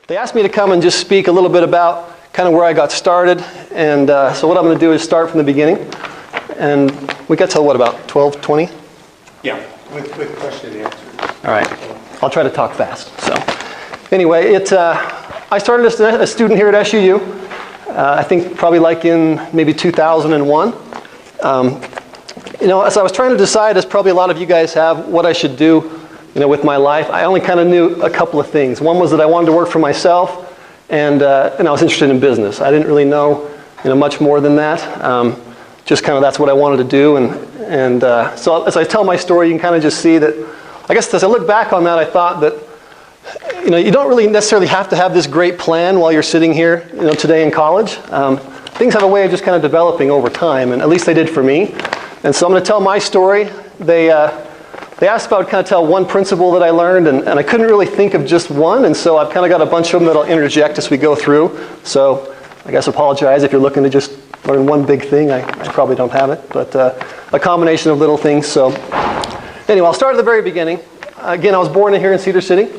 They asked me to come and just speak a little bit about kind of where I got started. And so what I'm going to do is start from the beginning. And we got to, what, about 12, 20? Yeah, with question and answer. All right. I'll try to talk fast. So anyway, I started as a student here at SUU. I think probably like in maybe 2001. As I was trying to decide, as probably a lot of you guys have, what I should do with my life, I only kind of knew a couple of things. One was that I wanted to work for myself, and I was interested in business. I didn't really know much more than that. Just kind of that's what I wanted to do. And so as I tell my story, you can kind of just see that, I guess as I look back on that, I thought that you don't really necessarily have to have this great plan while you're sitting here today in college. Things have a way of just kind of developing over time, and at least they did for me. And so I'm going to tell my story. They asked if I would kind of tell one principle that I learned, and I couldn't really think of just one, and so I've kind of got a bunch of them that I'll interject as we go through. So I guess apologize if you're looking to just learn one big thing. I probably don't have it, but a combination of little things. So anyway, I'll start at the very beginning. Again, I was born here in Cedar City.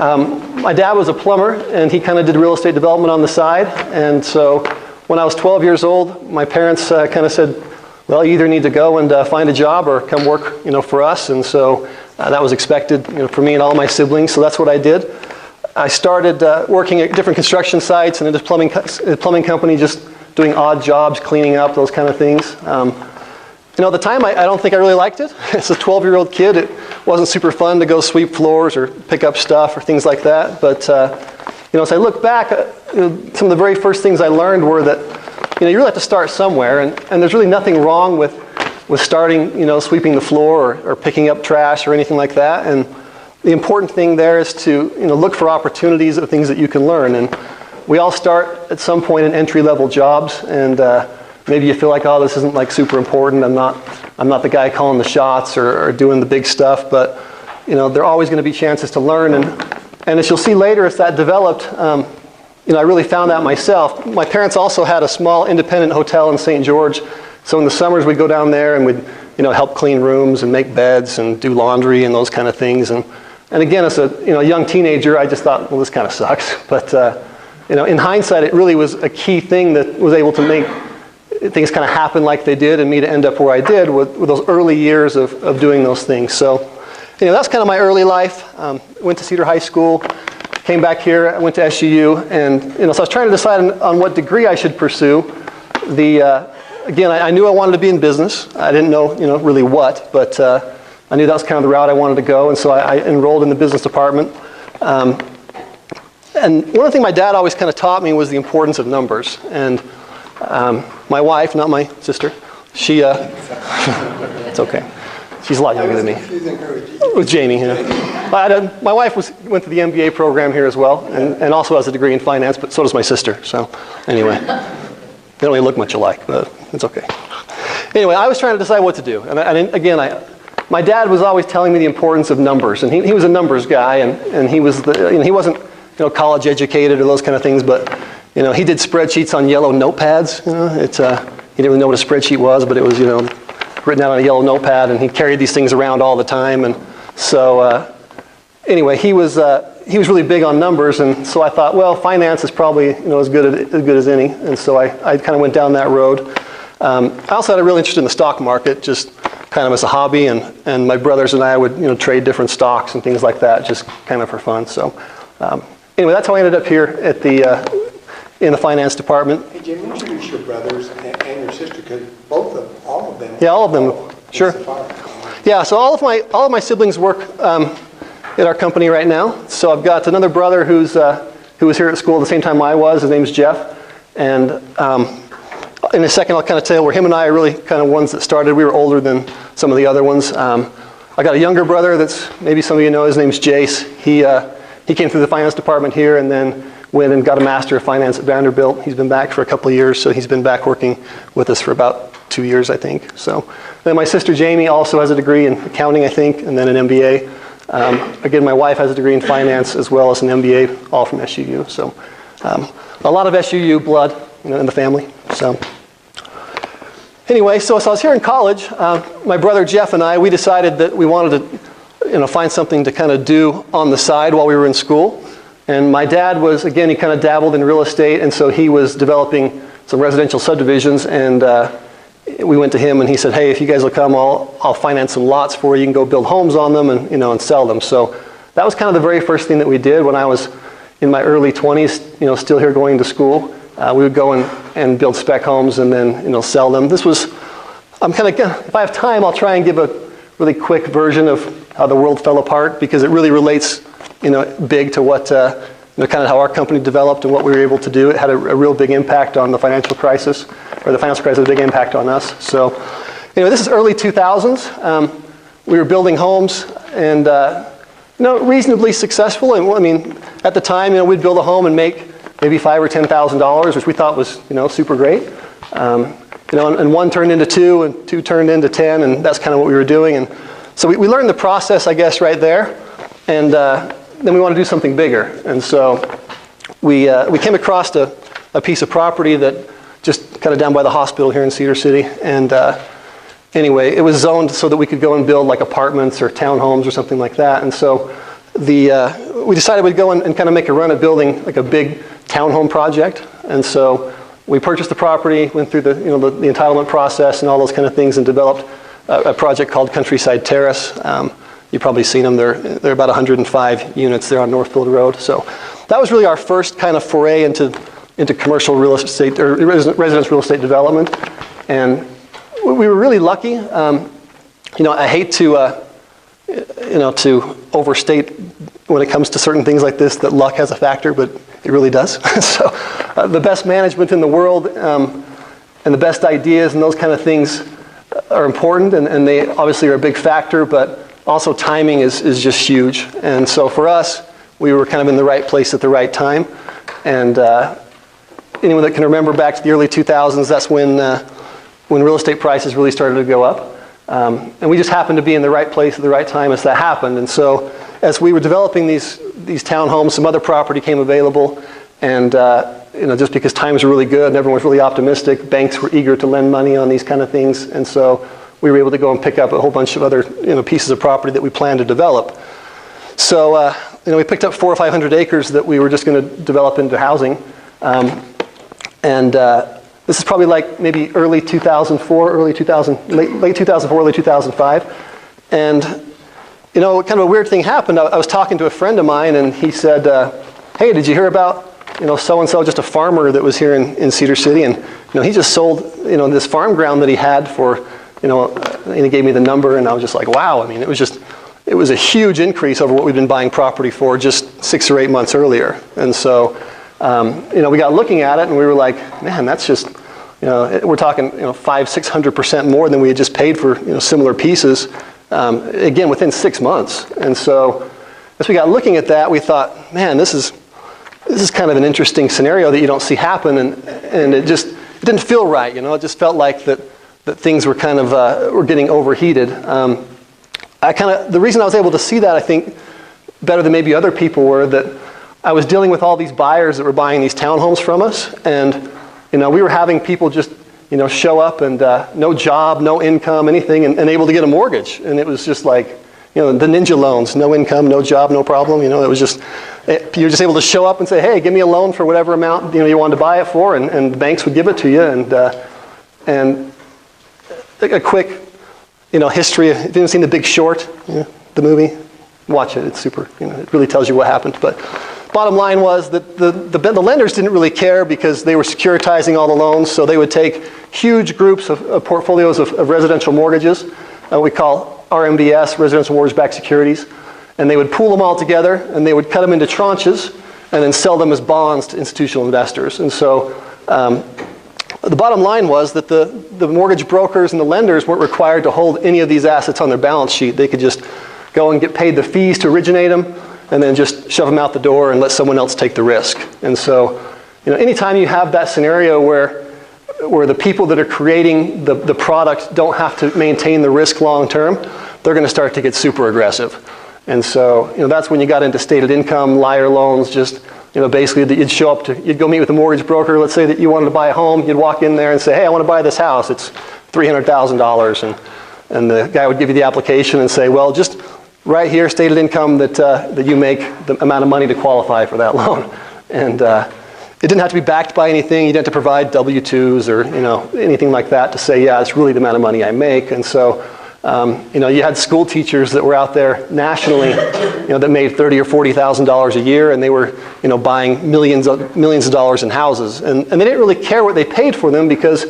My dad was a plumber, and he kind of did real estate development on the side. And so when I was 12 years old, my parents kind of said, well, you either need to go and find a job or come work, for us. And so that was expected, for me and all my siblings. So that's what I did. I started working at different construction sites and in a plumbing company, just doing odd jobs, cleaning up, those kind of things. At the time, I don't think I really liked it. As a 12-year-old kid, it wasn't super fun to go sweep floors or pick up stuff or things like that. But as I look back, some of the very first things I learned were that you really have to start somewhere, and there's really nothing wrong with starting, sweeping the floor or picking up trash or anything like that. And the important thing there is to, look for opportunities of things that you can learn. And we all start at some point in entry-level jobs, and maybe you feel like, oh, this isn't like super important. I'm not the guy calling the shots or doing the big stuff. But there are always going to be chances to learn. And as you'll see later, as that developed, I really found that myself. My parents also had a small independent hotel in St. George. So in the summers, we'd go down there and we'd, help clean rooms and make beds and do laundry and those kind of things. And again, as a young teenager, I just thought, well, this kind of sucks. But in hindsight, it really was a key thing that was able to make things kind of happen like they did and me to end up where I did with those early years of doing those things. So that's kind of my early life. Went to Cedar High School. Came back here, I went to SUU, and so I was trying to decide on what degree I should pursue. Again, I knew I wanted to be in business. I didn't know, really what, but I knew that was kind of the route I wanted to go, and so I enrolled in the business department. And one of the things my dad always kind of taught me was the importance of numbers. And my wife, not my sister, she, it's okay. She's a lot younger than me. It was Jamie. My wife went to the MBA program here as well, and also has a degree in finance, but so does my sister. So anyway, they don't really look much alike, but it's okay. Anyway, I was trying to decide what to do. And my dad was always telling me the importance of numbers, and he was a numbers guy, and he was he wasn't college educated or those kind of things, but he did spreadsheets on yellow notepads. He didn't really know what a spreadsheet was, but it was written out on a yellow notepad, and he carried these things around all the time. And so anyway, he was really big on numbers, and so I thought, well, finance is probably as good as any. And so I kind of went down that road. I also had a real interest in the stock market, just kind of as a hobby, and my brothers and I would trade different stocks and things like that, just kind of for fun. So anyway, that's how I ended up here at in the finance department. Hey, Jim, introduce your brothers and your sister, because all of them. Yeah, all of them. Sure. Yeah, so all of my siblings work at our company right now. So I've got another brother who was here at school at the same time I was. His name's Jeff, and in a second I'll kind of tell you where him and I are really kind of ones that started. We were older than some of the other ones. I got a younger brother that's maybe some of you know. His name's Jace. He came through the finance department here, and then went and got a Master of Finance at Vanderbilt. He's been back for a couple of years, so he's been back working with us for about 2 years, I think. So then my sister Jamie also has a degree in accounting, I think, and then an MBA. Again, my wife has a degree in finance as well as an MBA, all from SUU. So a lot of SUU blood in the family. So anyway, so I was here in college. My brother Jeff and I, we decided that we wanted to find something to kind of do on the side while we were in school. And my dad was, again, he kind of dabbled in real estate, and so he was developing some residential subdivisions, and we went to him and he said, hey, if you guys will come, I'll finance some lots for you. You can go build homes on them and, and sell them. So that was kind of the very first thing that we did when I was in my early 20s, still here going to school. We would go and build spec homes and then, sell them. This was, if I have time, I'll try and give a really quick version of how the world fell apart, because it really relates, big to what, kind of how our company developed and what we were able to do. It had a real big impact on the financial crisis, or the financial crisis had a big impact on us. So, this is early 2000s. We were building homes and, reasonably successful. And at the time, we'd build a home and make maybe $5,000 or $10,000, which we thought was, super great. And one turned into two, and two turned into 10, and that's kind of what we were doing. And so we learned the process, I guess, right there. And then we want to do something bigger. And so we came across a piece of property that just kind of down by the hospital here in Cedar City. And anyway, it was zoned so that we could go and build like apartments or townhomes or something like that. And so we decided we'd go and kind of make a run at building like a big townhome project. And so we purchased the property, went through the entitlement process and all those kind of things, and developed a project called Countryside Terrace. You've probably seen them. They're about 105 units there on Northfield Road. So that was really our first kind of foray into commercial real estate, or residential real estate development. And we were really lucky. I hate to overstate when it comes to certain things like this that luck has a factor, but it really does. So the best management in the world and the best ideas and those kind of things are important, and they obviously are a big factor, but also timing is just huge. And so for us, we were kind of in the right place at the right time. And anyone that can remember back to the early 2000s, that's when real estate prices really started to go up. And we just happened to be in the right place at the right time as that happened. And so as we were developing these townhomes, some other property came available. And just because times were really good and everyone was really optimistic, banks were eager to lend money on these kind of things. And so we were able to go and pick up a whole bunch of other pieces of property that we planned to develop. So we picked up 400 or 500 acres that we were just going to develop into housing. This is probably like maybe early 2004, late 2004, early 2005. And, kind of a weird thing happened. I was talking to a friend of mine, and he said, hey, did you hear about, so-and-so, just a farmer that was here in Cedar City? And, he just sold, this farm ground that he had for, and he gave me the number, and I was just like, wow. It was a huge increase over what we'd been buying property for just 6 or 8 months earlier. And so, we got looking at it, and we were like, man, that's just, we're talking, 500-600% more than we had just paid for, similar pieces, again, within 6 months. And so, as we got looking at that, we thought, man, this is kind of an interesting scenario that you don't see happen, and it didn't feel right, It just felt like that things were kind of were getting overheated. The reason I was able to see that, I think, better than maybe other people were, that I was dealing with all these buyers that were buying these townhomes from us, and we were having people just show up and no job, no income, anything, and able to get a mortgage. And it was just like the ninja loans, no income, no job, no problem. It was just you're just able to show up and say, hey, give me a loan for whatever amount you wanted to buy it for, and the banks would give it to you. And a quick history. If you haven't seen The Big Short, the movie, watch it. It's super. It really tells you what happened. But bottom line was that the lenders didn't really care, because they were securitizing all the loans. So they would take huge groups of portfolios of residential mortgages, we call RMBS, residential mortgage-backed securities, and they would pool them all together, and they would cut them into tranches, and then sell them as bonds to institutional investors. And so the bottom line was that the mortgage brokers and the lenders weren't required to hold any of these assets on their balance sheet. They could just go and get paid the fees to originate them, and then just shove them out the door and let someone else take the risk. And so, anytime you have that scenario where the people that are creating the product don't have to maintain the risk long term, they're going to start to get super aggressive. And so, that's when you got into stated income, liar loans, just, basically that you'd show up you'd go meet with a mortgage broker. Let's say that you wanted to buy a home. You'd walk in there and say, hey, I want to buy this house. It's $300,000. And the guy would give you the application and say, well, just right here, stated income that you make, the amount of money to qualify for that loan. And it didn't have to be backed by anything. You didn't have to provide W-2s or anything like that to say, yeah, it's really the amount of money I make. And so you had school teachers that were out there nationally, that made $30,000 or $40,000 a year, and they were, buying millions of dollars in houses, and they didn't really care what they paid for them because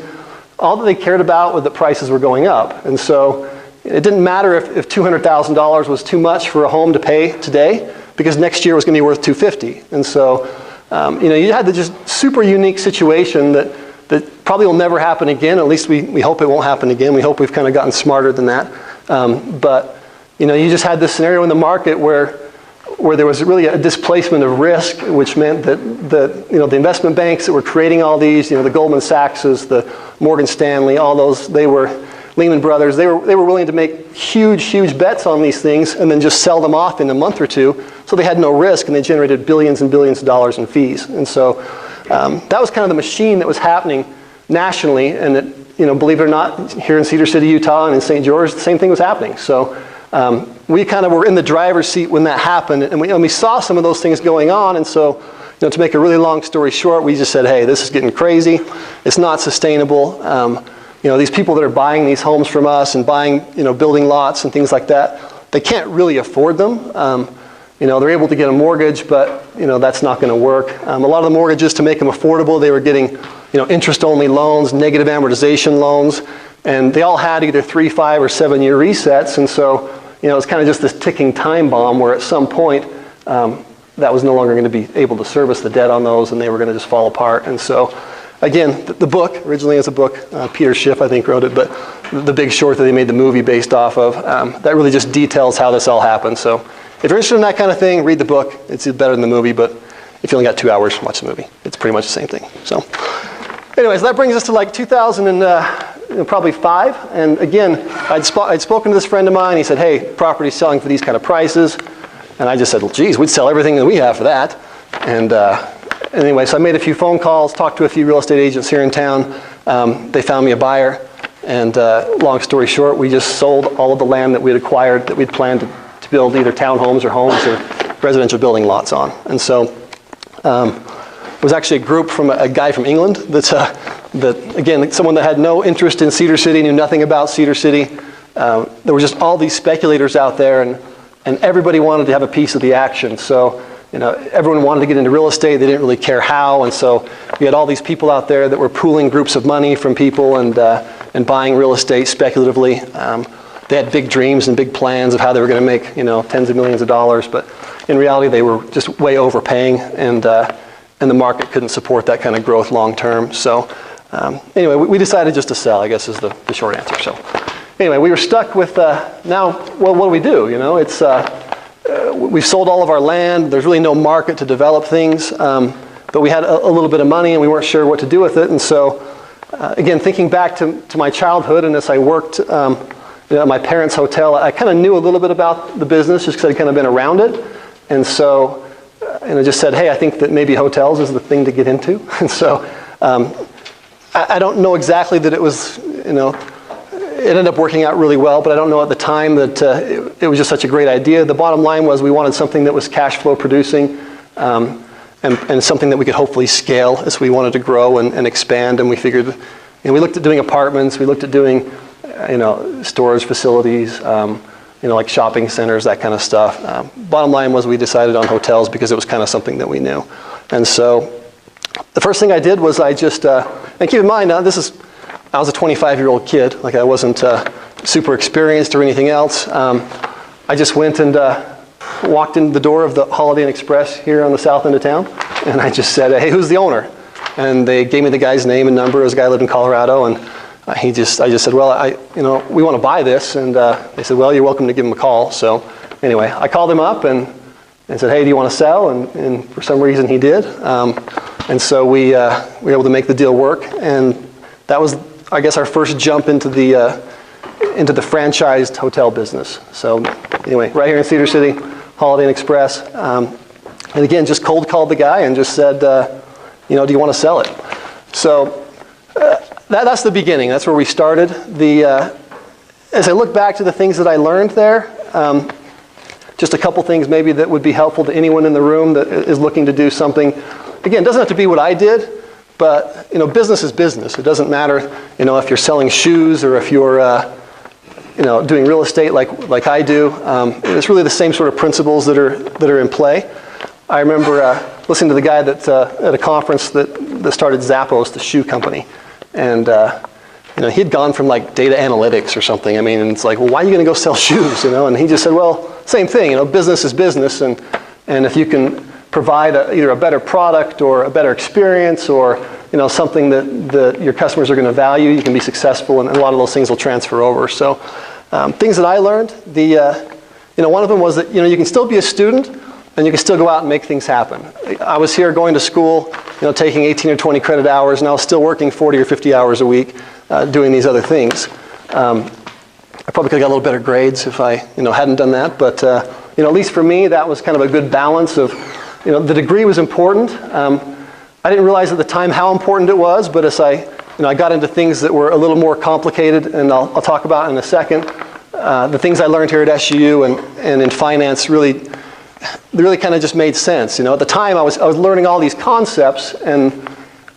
all that they cared about was that prices were going up, and so it didn't matter if $200,000 was too much for a home to pay today because next year was going to be worth $250,000, and so you had the just super unique situation that probably will never happen again. At least we hope it won't happen again. We hope we've kind of gotten smarter than that. But you just had this scenario in the market where there was really a displacement of risk, which meant that the investment banks that were creating all these, the Goldman Sachses, the Morgan Stanley, all those, they were Lehman Brothers. They were willing to make huge bets on these things and then just sell them off in a month or two. So they had no risk, and they generated billions and billions of dollars in fees. And so that was kind of the machine that was happening nationally, and that, believe it or not, here in Cedar City, Utah, and in St. George, the same thing was happening. So we kind of were in the driver's seat when that happened, and we saw some of those things going on. And so, to make a really long story short, we just said, hey, this is getting crazy. It's not sustainable. These people that are buying these homes from us and buying, building lots and things like that, they can't really afford them. They're able to get a mortgage, but that's not going to work. A lot of the mortgages, to make them affordable, they were getting interest-only loans, negative amortization loans, and they all had either 3, 5, or 7-year resets. And so it's kind of just this ticking time bomb where at some point that was no longer going to be able to service the debt on those, and they were going to just fall apart. And so again, the book originally is a book, Peter Schiff I think wrote it, but The Big Short that they made the movie based off of, that really just details how this all happened. So if you're interested in that kind of thing, read the book. It's better than the movie, but if you only got 2 hours, watch the movie. It's pretty much the same thing. So anyways, that brings us to like 2000 and probably 5. And again, I'd spoken to this friend of mine. He said, hey, property's selling for these kind of prices. And I just said, well, geez, we'd sell everything that we have for that. And anyway, so I made a few phone calls, talked to a few real estate agents here in town. They found me a buyer. And long story short, we just sold all of the land that we'd acquired, that we'd planned to build either townhomes or homes or residential building lots on. And so it was actually a group from a guy from England that again, someone that had no interest in Cedar City, knew nothing about Cedar City. There were just all these speculators out there, and everybody wanted to have a piece of the action. So everyone wanted to get into real estate. They didn't really care how. And so we had all these people out there that were pooling groups of money from people and buying real estate speculatively. They had big dreams and big plans of how they were going to make, tens of millions of dollars, but in reality, they were just way overpaying, and the market couldn't support that kind of growth long term. So anyway, we decided just to sell, I guess, is the short answer. So anyway, we were stuck with now. Well, what do we do? We've sold all of our land. There's really no market to develop things, but we had a little bit of money, and we weren't sure what to do with it. And so again, thinking back to my childhood, and as I worked at my parents' hotel, I kind of knew a little bit about the business just because I'd kind of been around it. And so, I just said, hey, I think that maybe hotels is the thing to get into. And so, I don't know exactly that it was, it ended up working out really well, but I don't know at the time that it was just such a great idea. The bottom line was we wanted something that was cash flow producing, and something that we could hopefully scale as we wanted to grow and expand. And we figured, we looked at doing apartments, we looked at doing storage facilities, like shopping centers, that kind of stuff. Bottom line was we decided on hotels because it was kind of something that we knew. And so the first thing I did was I just, and keep in mind, I was a 25-year-old kid, like I wasn't super experienced or anything else. I just went and walked in the door of the Holiday Inn Express here on the south end of town, and I just said, hey, who's the owner? And they gave me the guy's name and number. This guy lived in Colorado, and I just said, well, we want to buy this, and they said, well, you're welcome to give him a call. So anyway, I called him up and said, hey, do you want to sell? And for some reason he did. And so we were able to make the deal work, and that was, I guess, our first jump into the franchised hotel business. So anyway, right here in Cedar City, Holiday Inn Express, and again, just cold called the guy and just said, do you want to sell it? So that's the beginning. That's where we started. As I look back to the things that I learned there, just a couple things maybe that would be helpful to anyone in the room that is looking to do something. Again, it doesn't have to be what I did, but business is business. It doesn't matter if you're selling shoes or if you're doing real estate like I do. It's really the same sort of principles that are in play. I remember listening to the guy that at a conference that started Zappos, the shoe company, and he'd gone from like data analytics or something. I mean, and it's like, well, why are you going to go sell shoes? And he just said, well, same thing. Business is business, and if you can provide either a better product or a better experience or something that your customers are going to value, you can be successful, and a lot of those things will transfer over. So things that I learned, one of them was that you can still be a student and you can still go out and make things happen. I was here going to school, taking 18 or 20 credit hours, and I was still working 40 or 50 hours a week doing these other things. I probably could have got a little better grades if I hadn't done that, but at least for me that was kind of a good balance of the degree was important. I didn't realize at the time how important it was, but as I got into things that were a little more complicated, and I'll talk about in a second, the things I learned here at SUU and in finance really kind of just made sense. At the time I was learning all these concepts, and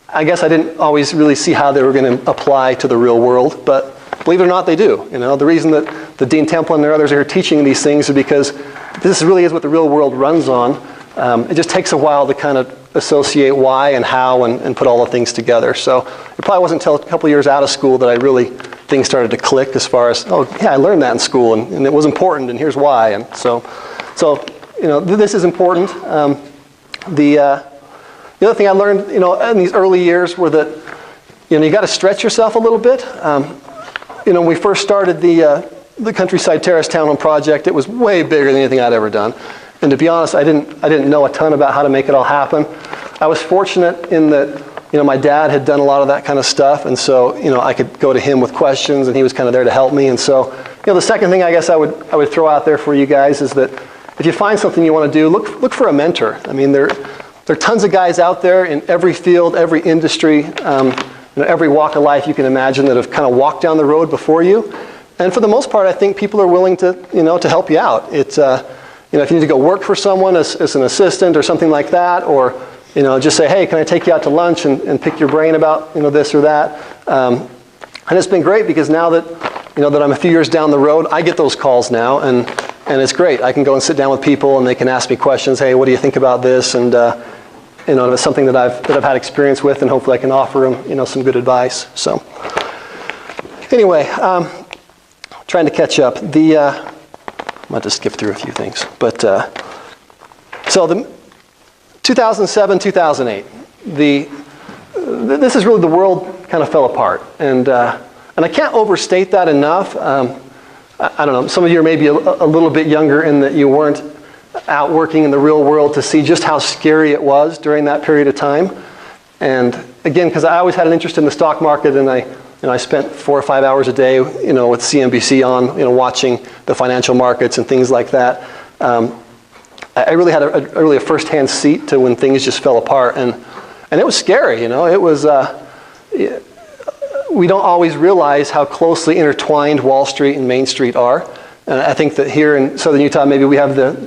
I guess I didn't always really see how they were going to apply to the real world, but believe it or not, they do. The reason that the Dean Temple and others are here teaching these things is because this really is what the real world runs on. It just takes a while to kind of associate why and how and put all the things together. So it probably wasn't until a couple years out of school that things started to click as far as, oh yeah, I learned that in school and it was important and here's why. And so this is important. The other thing I learned in these early years were that you got to stretch yourself a little bit. When we first started the Countryside Terrace Townhome project, it was way bigger than anything I'd ever done. And to be honest, I didn't know a ton about how to make it all happen. I was fortunate in that my dad had done a lot of that kind of stuff, and so I could go to him with questions, and he was kind of there to help me. And so the second thing I guess I would throw out there for you guys is that if you find something you want to do, look for a mentor. I mean, there are tons of guys out there in every field, every industry, every walk of life you can imagine that have kind of walked down the road before you. And for the most part, I think people are willing to to help you out. It's if you need to go work for someone as an assistant or something like that, or just say, hey, can I take you out to lunch and pick your brain about this or that? And it's been great because now that that I'm a few years down the road, I get those calls now, and it's great. I can go and sit down with people, and they can ask me questions. Hey, what do you think about this? And it's something that I've had experience with, and hopefully I can offer them some good advice. So anyway, trying to catch up. I might just skip through a few things, but so the 2007, 2008, this is really the world kind of fell apart, and I can't overstate that enough. I don't know. Some of you are maybe a little bit younger in that you weren't out working in the real world to see just how scary it was during that period of time. And again, because I always had an interest in the stock market, and I spent 4 or 5 hours a day, with CNBC on, watching the financial markets and things like that. I really had a first-hand seat to when things just fell apart, and it was scary. It was. We don't always realize how closely intertwined Wall Street and Main Street are. And I think that here in Southern Utah, maybe we have the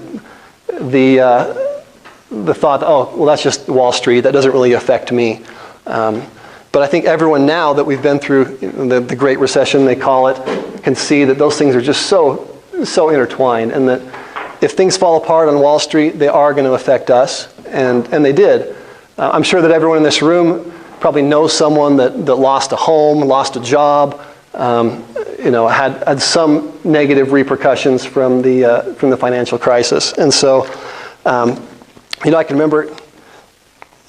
thought, oh, well, that's just Wall Street. That doesn't really affect me. But I think everyone now that we've been through the Great Recession, they call it, can see that those things are just so intertwined, and that if things fall apart on Wall Street, they are going to affect us, and they did. I'm sure that everyone in this room probably knows someone that lost a home, lost a job, had some negative repercussions from the financial crisis. And so, I can remember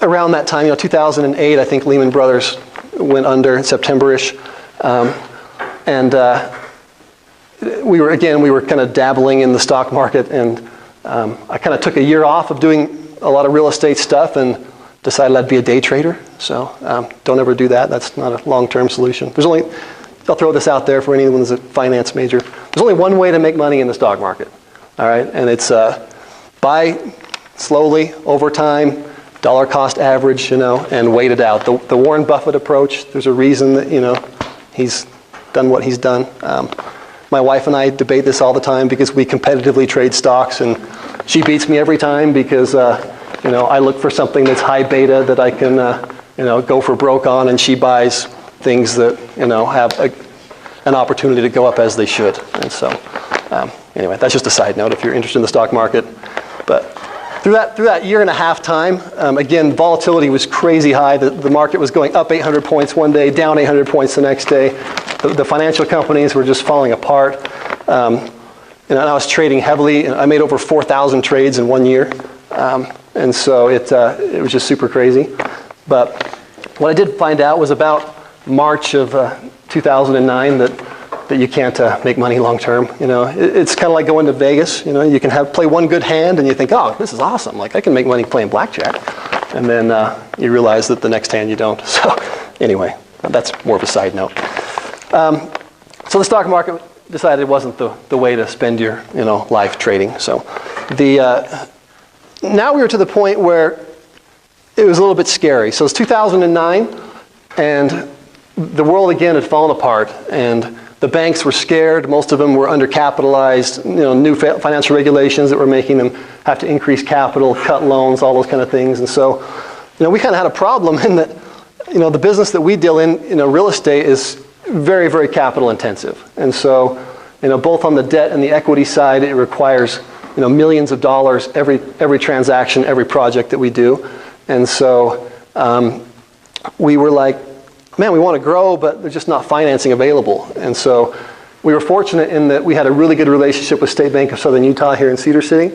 around that time, 2008, I think Lehman Brothers went under, September-ish, and we were kind of dabbling in the stock market, and I kind of took a year off of doing a lot of real estate stuff and decided I'd be a day trader. So don't ever do that. That's not a long-term solution. I'll throw this out there for anyone who's a finance major. There's only one way to make money in the stock market, all right? And it's buy slowly over time, dollar cost average, and wait it out. The Warren Buffett approach, there's a reason that, he's done what he's done. My wife and I debate this all the time because we competitively trade stocks, and she beats me every time because I look for something that's high beta that I can go for broke on, and she buys things that have an opportunity to go up as they should. And so anyway, that's just a side note if you're interested in the stock market. But through that year and a half time, again, volatility was crazy high. The market was going up 800 points one day, down 800 points the next day. The financial companies were just falling apart. And I was trading heavily. And I made over 4,000 trades in 1 year. And so it was just super crazy. But what I did find out was about March of 2009 that you can't make money long term. It's kind of like going to Vegas. You can play one good hand and you think, oh, this is awesome. Like I can make money playing blackjack. And then you realize that the next hand you don't. So anyway, that's more of a side note. So the stock market decided it wasn't the way to spend your life trading. So now we were to the point where it was a little bit scary. So it's 2009, and the world again had fallen apart, and the banks were scared. Most of them were undercapitalized. New financial regulations that were making them have to increase capital, cut loans, all those kind of things. And so, we kind of had a problem in that, the business that we deal in, real estate is very, very capital intensive. And so, both on the debt and the equity side, it requires, millions of dollars every transaction, every project that we do. And so we were like, man, we want to grow, but there's just not financing available. And so we were fortunate in that we had a really good relationship with State Bank of Southern Utah here in Cedar City.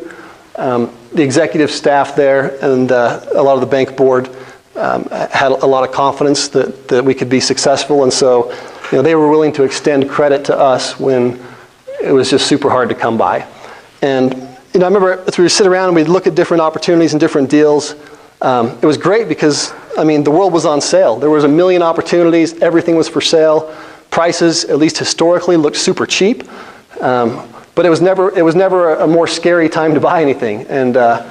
The executive staff there and a lot of the bank board had a lot of confidence that we could be successful. And so they were willing to extend credit to us when it was just super hard to come by. And I remember as we would sit around and we'd look at different opportunities and different deals. It was great because, the world was on sale. There was a million opportunities. Everything was for sale. Prices, at least historically, looked super cheap. But it was never a more scary time to buy anything. And I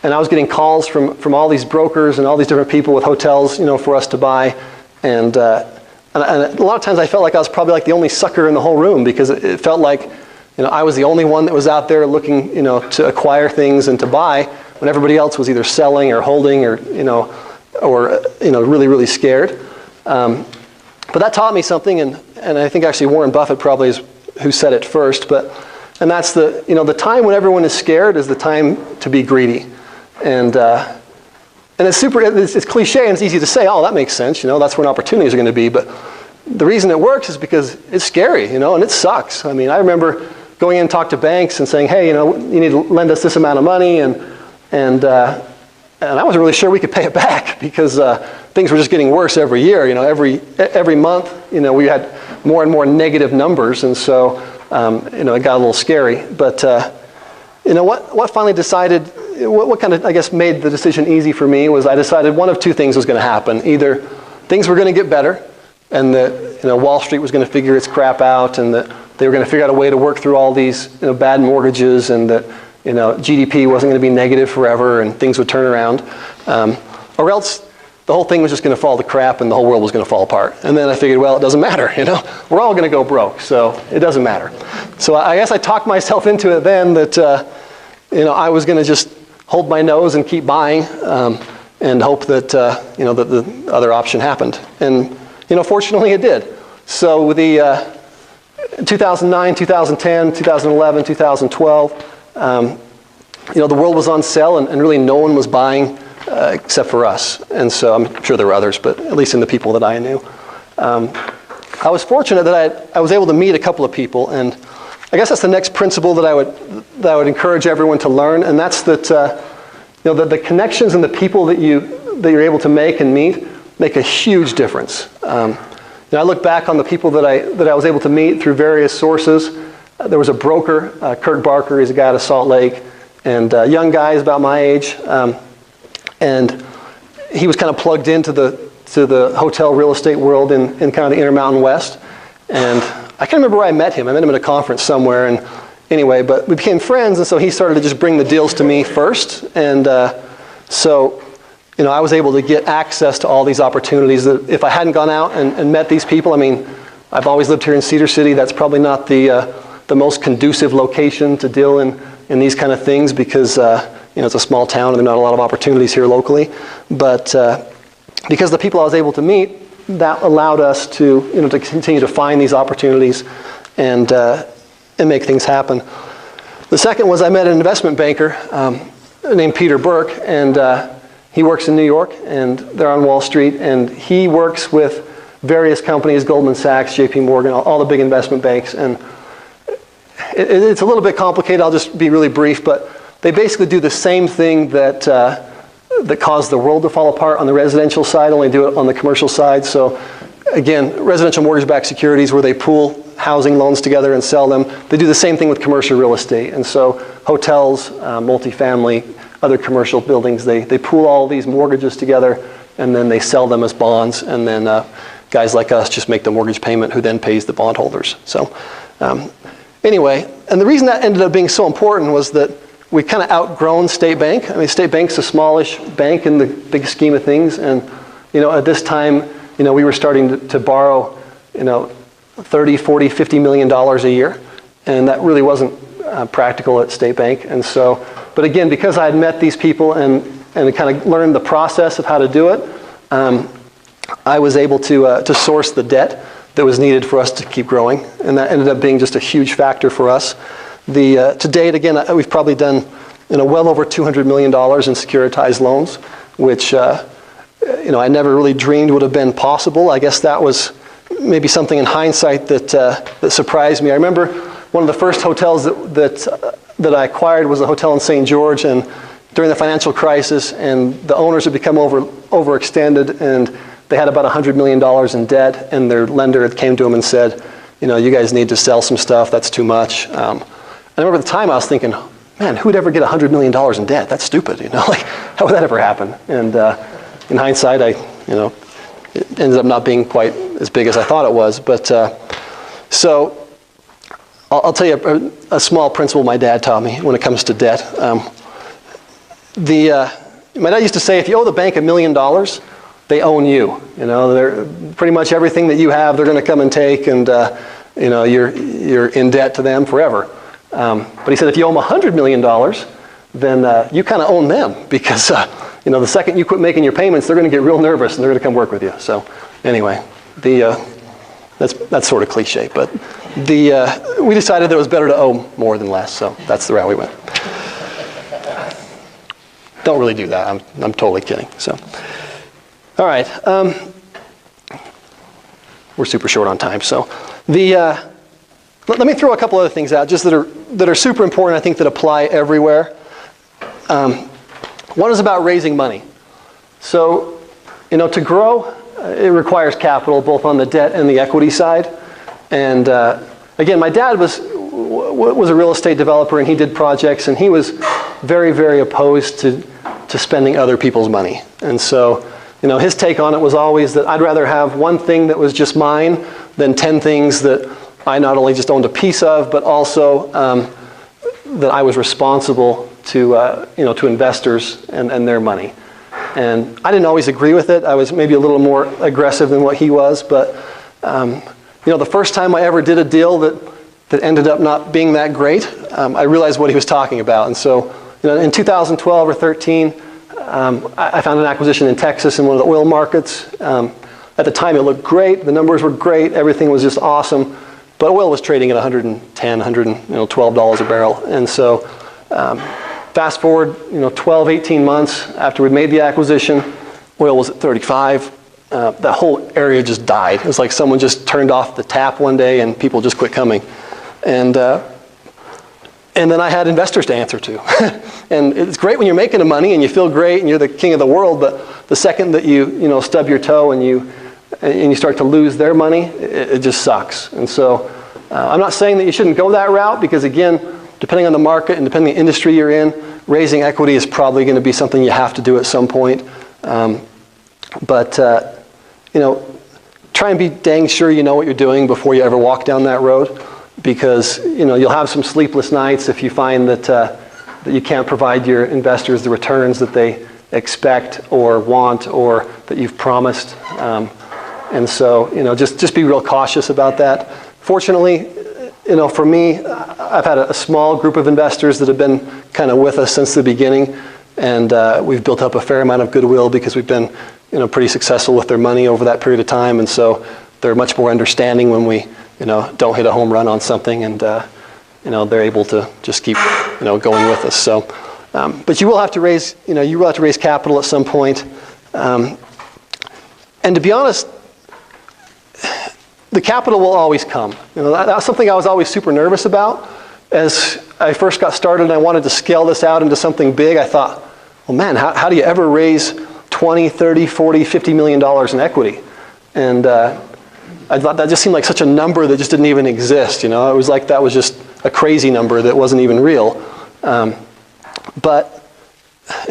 was getting calls from all these brokers and all these different people with hotels, for us to buy. And a lot of times I felt like I was probably like the only sucker in the whole room because it felt like, I was the only one that was out there looking, to acquire things and to buy when everybody else was either selling or holding or really, really scared. But that taught me something, and I think actually Warren Buffett probably is who said it first. And that's the time when everyone is scared is the time to be greedy. And it's cliche and it's easy to say, oh, that makes sense. That's when opportunities are going to be. But the reason it works is because it's scary, and it sucks. I remember going in and talk to banks and saying, hey, you need to lend us this amount of money, and I wasn't really sure we could pay it back because things were just getting worse every year. Every month, we had more and more negative numbers, and so it got a little scary. But what finally decided, what kind of made the decision easy for me was I decided one of two things was going to happen. Either things were going to get better, and that Wall Street was going to figure its crap out, and that they were going to figure out a way to work through all these bad mortgages, and that GDP wasn't going to be negative forever, and things would turn around, or else the whole thing was just going to fall to crap, and the whole world was going to fall apart. And then I figured, well, it doesn't matter. We're all going to go broke, so it doesn't matter. So I guess I talked myself into it then that I was going to just hold my nose and keep buying, and hope that that the other option happened. And fortunately it did. So the 2009, 2010, 2011, 2012, the world was on sale, and really no one was buying except for us. And so I'm sure there were others, but at least in the people that I knew. I was fortunate that I was able to meet a couple of people, and I guess that's the next principle that I would encourage everyone to learn, and that's that the connections and the people that you're able to make and meet make a huge difference. I look back on the people that I was able to meet through various sources. There was a broker, Kirk Barker. He's a guy out of Salt Lake, and young guy, he's about my age, and he was kind of plugged into the hotel real estate world in kind of the Intermountain West. And I can't remember where I met him. I met him at a conference somewhere, and anyway, but we became friends, and so he started to just bring the deals to me first, and so I was able to get access to all these opportunities that if I hadn't gone out and met these people, I've always lived here in Cedar City. That's probably not the most conducive location to deal in these kind of things because it's a small town and there are not a lot of opportunities here locally. But because the people I was able to meet, that allowed us to to continue to find these opportunities and make things happen. The second was I met an investment banker named Peter Burke, and he works in New York, and they're on Wall Street, and he works with various companies, Goldman Sachs, JP Morgan, all the big investment banks, and it's a little bit complicated. I'll just be really brief, but they basically do the same thing that caused the world to fall apart on the residential side, only do it on the commercial side. So again, residential mortgage-backed securities where they pool housing loans together and sell them. They do the same thing with commercial real estate. And so hotels, multifamily, other commercial buildings, they pool all these mortgages together and then they sell them as bonds, and then guys like us just make the mortgage payment who then pays the bondholders. So anyway, and the reason that ended up being so important was that we kind of outgrown State Bank. I mean, State Bank's a smallish bank in the big scheme of things, and at this time, we were starting to borrow, $30, $40, $50 million a year, and that really wasn't practical at State Bank. And so, but again, because I had met these people and kind of learned the process of how to do it, I was able to source the debt that was needed for us to keep growing, and that ended up being just a huge factor for us. To date, again, we've probably done well over $200 million in securitized loans, which I never really dreamed would have been possible. I guess that was maybe something in hindsight that surprised me. I remember one of the first hotels that I acquired was a hotel in St. George, and during the financial crisis, and the owners had become overextended, and they had about $100 million in debt, and their lender came to them and said, you guys need to sell some stuff, that's too much. I remember at the time I was thinking, man, who'd ever get $100 million in debt? That's stupid, like, how would that ever happen? And in hindsight, it ended up not being quite as big as I thought it was. But so I'll tell you a small principle my dad taught me when it comes to debt. My dad used to say, if you owe the bank $1 million, they own you. They're pretty much everything that you have, they're going to come and take, and you're in debt to them forever. But he said, if you owe them $100 million, then you kind of own them, because the second you quit making your payments, they're going to get real nervous and they're going to come work with you. So anyway, that's sort of cliche, but we decided that it was better to owe more than less, so that's the route we went. Don't really do that. I'm totally kidding. So, all right, we're super short on time. So let me throw a couple other things out, just that are super important, I think, that apply everywhere. One is about raising money. So, to grow, it requires capital, both on the debt and the equity side. And again, my dad was a real estate developer, and he did projects, and he was very, very opposed to spending other people's money. And so, his take on it was always that I'd rather have one thing that was just mine than 10 things that I not only just owned a piece of, but also that I was responsible to investors and their money. And I didn't always agree with it. I was maybe a little more aggressive than what he was. But the first time I ever did a deal that ended up not being that great, I realized what he was talking about. And so in 2012 or 13, I found an acquisition in Texas in one of the oil markets. At the time, it looked great. The numbers were great. Everything was just awesome. But oil was trading at $110, $112 a barrel. And so fast forward, 12, 18 months after we made the acquisition, oil was at 35. That whole area just died. It was like someone just turned off the tap one day and people just quit coming. And then I had investors to answer to. And it's great when you're making the money and you feel great and you're the king of the world, but the second that you stub your toe and you start to lose their money, it just sucks. And so I'm not saying that you shouldn't go that route, because again, depending on the market and depending on the industry you're in, raising equity is probably going to be something you have to do at some point. But try and be dang sure you know what you're doing before you ever walk down that road, because you'll have some sleepless nights if you find that you can't provide your investors the returns that they expect or want or that you've promised. And so, just be real cautious about that. Fortunately, for me, I've had a small group of investors that have been kind of with us since the beginning, and we've built up a fair amount of goodwill because we've been, pretty successful with their money over that period of time, and so they're much more understanding when we, don't hit a home run on something, and they're able to just keep, going with us. So, but you will have to raise, capital at some point, and to be honest, the capital will always come. That's something I was always super nervous about. As I first got started and I wanted to scale this out into something big, I thought, well, man, how do you ever raise 20, 30, 40, $50 million in equity? And I thought that just seemed like such a number that just didn't even exist. It was like that was just a crazy number that wasn't even real. And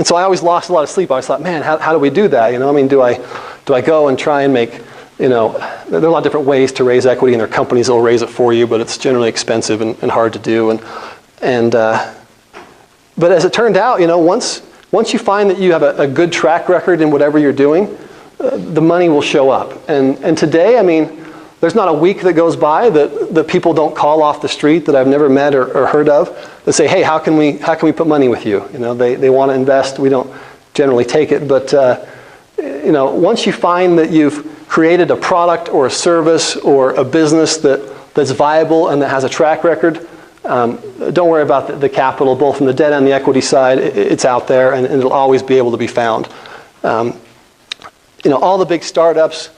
so I always lost a lot of sleep. I always thought, man, how do we do that? Do I go and try and make, there are a lot of different ways to raise equity, and there are companies that will raise it for you, but it's generally expensive and hard to do. But as it turned out, once you find that you have a good track record in whatever you're doing, the money will show up. And today, there's not a week that goes by that people don't call off the street that I've never met or heard of that say, hey, how can we put money with you? They want to invest. We don't generally take it, but once you find that you've created a product or a service or a business that's viable and that has a track record, don't worry about the capital, both from the debt and the equity side. It's out there, and it'll always be able to be found. All the big startups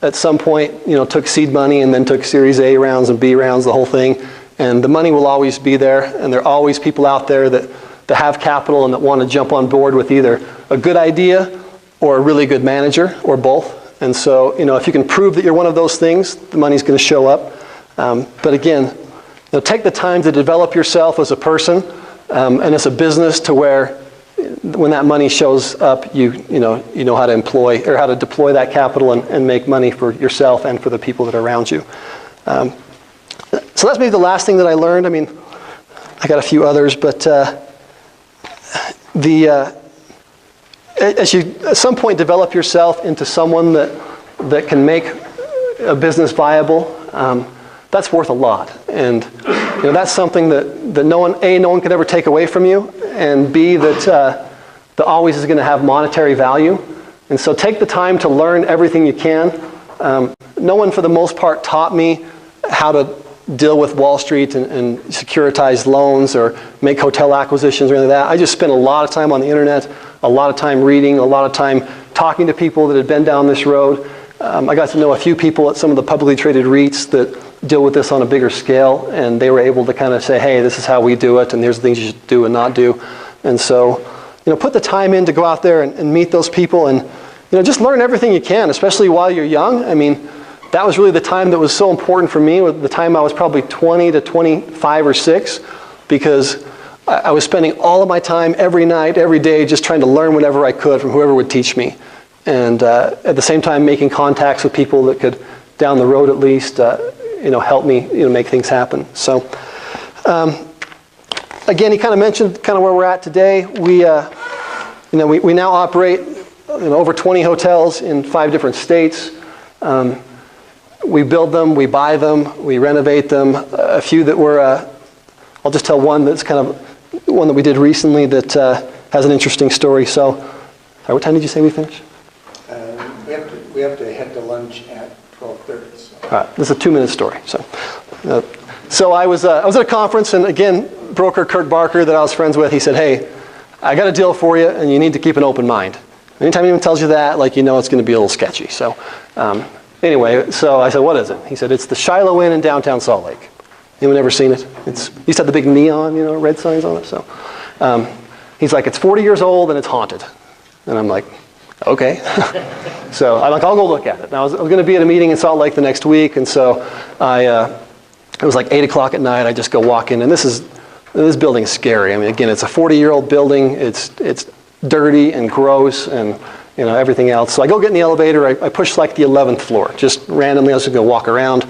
at some point, took seed money and then took Series A rounds and B rounds, the whole thing. And the money will always be there, and there are always people out there that have capital and that want to jump on board with either a good idea or a really good manager, or both. And so, if you can prove that you're one of those things, the money's going to show up. But again, take the time to develop yourself as a person and as a business to where when that money shows up, you know how to employ or how to deploy that capital and make money for yourself and for the people that are around you. So that's maybe the last thing that I learned. I got a few others, but as you at some point develop yourself into someone that can make a business viable, that's worth a lot. And that's something that no one can ever take away from you, and B, that always is going to have monetary value. And so take the time to learn everything you can. No one for the most part taught me how to deal with Wall Street and securitize loans or make hotel acquisitions or anything like that. I just spent a lot of time on the internet, a lot of time reading, a lot of time talking to people that had been down this road. I got to know a few people at some of the publicly traded REITs that deal with this on a bigger scale, and they were able to kind of say, hey, this is how we do it, and here's the things you should do and not do. And so, put the time in to go out there and meet those people, and just learn everything you can, especially while you're young. That was really the time that was so important for me, the time I was probably 20 to 25 or 6, because I was spending all of my time every night, every day, just trying to learn whatever I could from whoever would teach me. And at the same time, making contacts with people that could, down the road at least, help me, make things happen. So, again, he kind of mentioned kind of where we're at today. We now operate over 20 hotels in 5 different states. We build them, we buy them, we renovate them. A few that were, I'll just tell one that's kind of one that we did recently that has an interesting story. So, what time did you say we finish? We have to head to lunch at 12:30. So. All right, this is a 2-minute story. So I was at a conference, and again, broker Kirk Barker that I was friends with, he said, hey, I got a deal for you, and you need to keep an open mind. Anytime anyone tells you that, it's going to be a little sketchy. So anyway, so I said, what is it? He said, it's the Shiloh Inn in downtown Salt Lake. Anyone ever seen it? It used to have the big neon, red signs on it. So he's like, it's 40 years old and it's haunted. And I'm like, okay. So I'm like, I'll go look at it. And I was going to be at a meeting in Salt Lake the next week, and so it was like 8 o'clock at night. I just go walk in, and this building is scary. Again, it's a 40-year-old building. It's dirty and gross and everything else. So I go get in the elevator. I push like the 11th floor, just randomly. I was just going to walk around.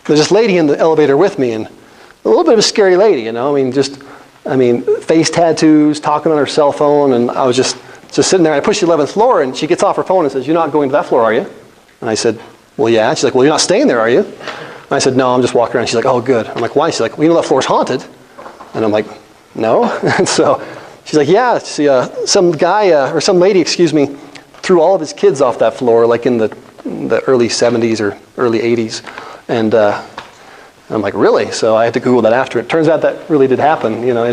There's this lady in the elevator with me, and a little bit of a scary lady, face tattoos, talking on her cell phone, and I was just sitting there. I push the 11th floor, and she gets off her phone and says, "You're not going to that floor, are you?" And I said, well, yeah. She's like, well, you're not staying there, are you? And I said, no, I'm just walking around. She's like, oh, good. I'm like, why? She's like, well, you know that floor's haunted. And I'm like, no. And so she's like, yeah, see, some guy, or some lady, excuse me, threw all of his kids off that floor, like in the early 70s or early 80s. And I'm like, really? So I had to Google that after. It turns out that really did happen. You know,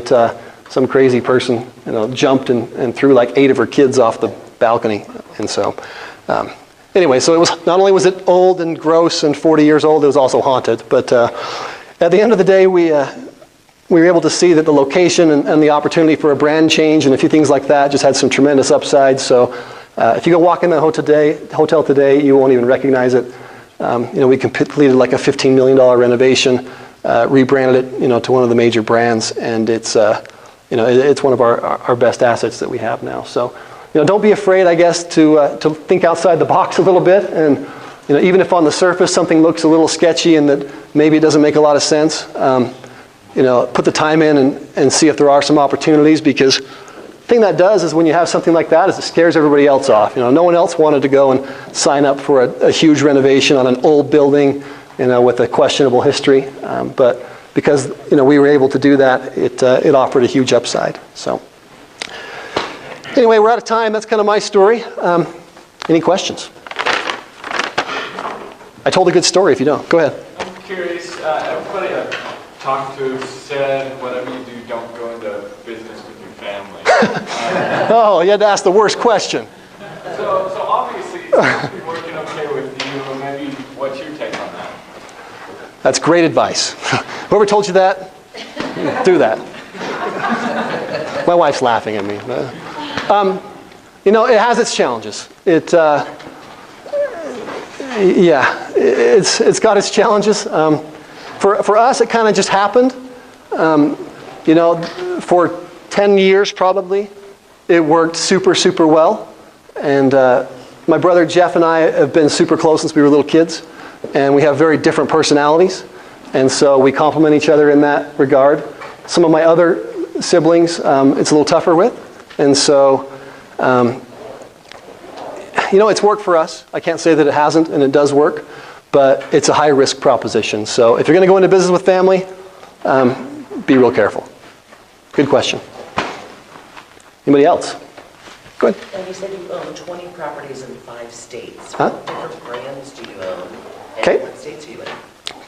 some crazy person, you know, jumped and threw like 8 of her kids off the balcony. And so, anyway, so it was, not only was it old and gross and 40 years old, it was also haunted. But at the end of the day, we were able to see that the location and the opportunity for a brand change and a few things like that just had some tremendous upside. So if you go walk in the hotel today, you won't even recognize it. You know, we completed like a $15 million renovation, rebranded it, you know, to one of the major brands, and it's, you know, it's one of our best assets that we have now. So, you know, don't be afraid, I guess, to think outside the box a little bit, and you know, even if on the surface something looks a little sketchy and that maybe it doesn't make a lot of sense, you know, put the time in and see if there are some opportunities, because the thing that does is when you have something like that is it scares everybody else off. You know, no one else wanted to go and sign up for a huge renovation on an old building, you know, with a questionable history. But because, you know, we were able to do that, it offered a huge upside. So anyway, we're out of time. That's kind of my story. Any questions? I told a good story if you don't. Go ahead. I'm curious, everybody I've talked to said whatever you do, don't go into business with your family. Oh, you had to ask the worst question. So obviously it seems to be working okay with you. Maybe what's your take on that? That's great advice. Whoever told you that, do that. My wife's laughing at me. You know, it has its challenges. It's got its challenges. For us, it kind of just happened. You know, for 10 years probably, it worked super, super well. And my brother Jeff and I have been super close since we were little kids. And we have very different personalities. And so we complement each other in that regard. Some of my other siblings, it's a little tougher with. And so, you know, it's worked for us. I can't say that it hasn't, and it does work. But it's a high-risk proposition. So if you're going to go into business with family, be real careful. Good question. Anybody else? Go ahead. And you said you own 20 properties in 5 states. Huh? What different brands do you own? Okay. And what states are you in?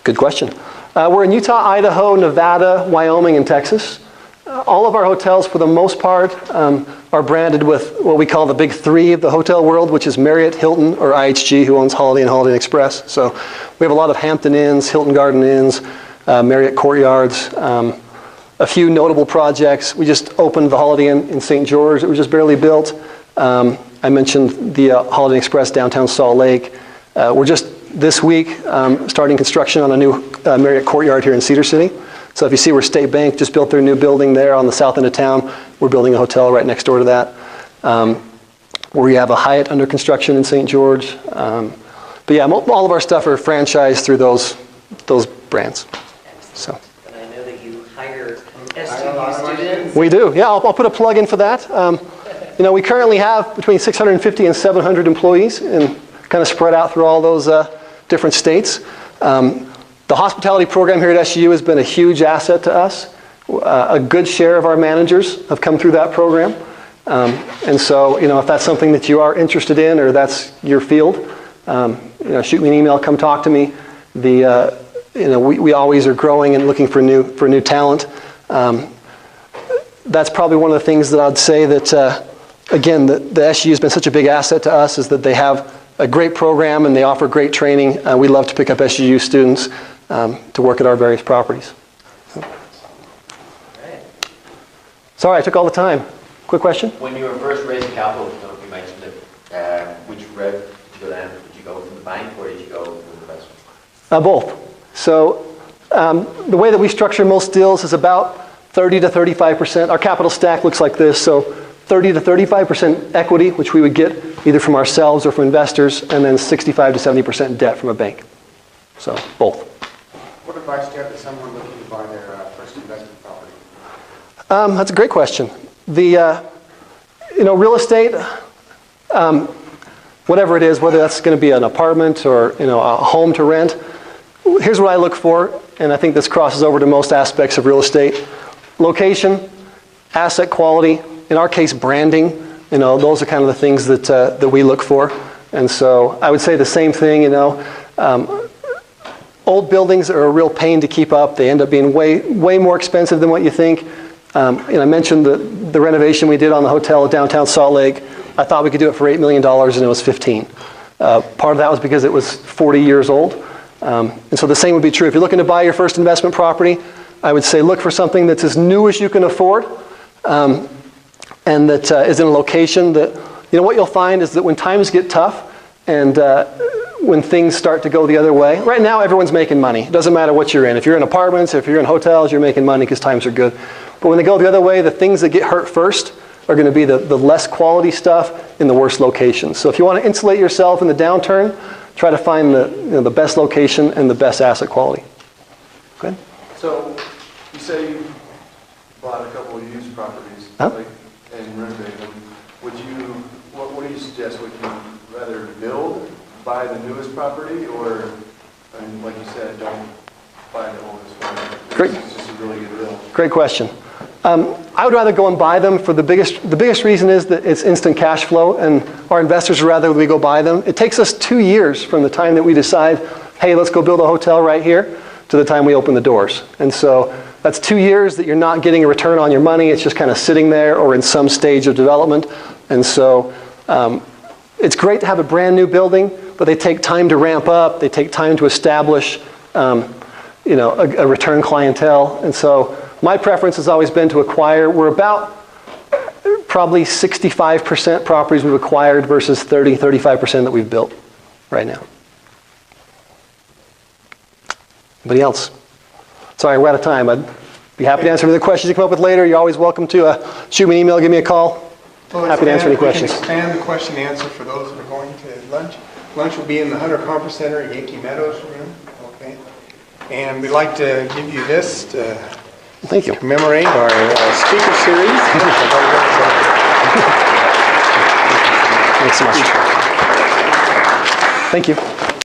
Good question. We're in Utah, Idaho, Nevada, Wyoming, and Texas. All of our hotels, for the most part, are branded with what we call the big 3 of the hotel world, which is Marriott, Hilton, or IHG, who owns Holiday Inn, Holiday Inn Express. So we have a lot of Hampton Inns, Hilton Garden Inns, Marriott Courtyards, a few notable projects. We just opened the Holiday Inn in St. George. It was just barely built. I mentioned the Holiday Inn Express downtown Salt Lake. We're just this week starting construction on a new Marriott Courtyard here in Cedar City. So if you see where State Bank just built their new building there on the south end of town, we're building a hotel right next door to that. We have a Hyatt under construction in St. George. But yeah, all of our stuff are franchised through those brands. So. And I know that you hire SUU students. We do. Yeah, I'll put a plug in for that. You know, we currently have between 650 and 700 employees, and kind of spread out through all those different states. The hospitality program here at SUU has been a huge asset to us. A good share of our managers have come through that program. And so, you know, if that's something that you are interested in or that's your field, you know, shoot me an email, come talk to me. You know, we always are growing and looking for new talent. That's probably one of the things that I'd say that, again, the SUU has been such a big asset to us, is that they have a great program and they offer great training. We love to pick up SUU students to work at our various properties. Sorry, I took all the time. Quick question? When you were first raising capital, you mentioned it. Which route did you go down? Did you go from the bank or did you go from the investment? Both. So the way that we structure most deals is about 30 to 35%. Our capital stack looks like this. So 30 to 35% equity, which we would get either from ourselves or from investors, and then 65 to 70% debt from a bank. So both. What advice do you have to someone looking to buy their first investment property? That's a great question. You know, real estate, whatever it is, whether that's going to be an apartment or a home to rent. Here's what I look for, and I think this crosses over to most aspects of real estate. Location, asset quality, in our case branding, those are kind of the things that we look for. And so I would say the same thing, old buildings are a real pain to keep up. They end up being way more expensive than what you think. I mentioned the renovation we did on the hotel at downtown Salt Lake. I thought we could do it for $8 million and it was 15. Part of that was because it was 40 years old. And so the same would be true. If you're looking to buy your first investment property, I would say look for something that's as new as you can afford, and that is in a location that, what you'll find is that when times get tough and when things start to go the other way, right now everyone's making money. It doesn't matter what you're in. If you're in apartments, if you're in hotels, you're making money because times are good. But when they go the other way, the things that get hurt first are going to be the less quality stuff in the worst locations. So if you want to insulate yourself in the downturn, try to find the best location and the best asset quality. Okay? So you say you bought a couple of used properties and renovated them. What do you suggest? Would you rather buy the newest property, or, like you said, don't buy the oldest one? Great. It's just a really good deal. Great question. I would rather go and buy them for the biggest reason is that it's instant cash flow, and our investors would rather we go buy them. It takes us 2 years from the time that we decide, hey, let's go build a hotel right here, to the time we open the doors. And so that's 2 years that you're not getting a return on your money. It's just kind of sitting there or in some stage of development. And so it's great to have a brand new building, but they take time to ramp up. They take time to establish a return clientele. And so my preference has always been to acquire. We're about probably 65% properties we've acquired versus 35% that we've built right now. Anybody else? Sorry, we're out of time. I'd be happy to answer any questions you come up with later. You're always welcome to shoot me an email, give me a call. Happy to answer any questions. We can expand the question and answer for those that are going to lunch. Lunch will be in the Hunter Conference Center at Yankee Meadows room. Okay. And we'd like to give you this to Thank you. commemorate our speaker series. Thanks so much. Thank you.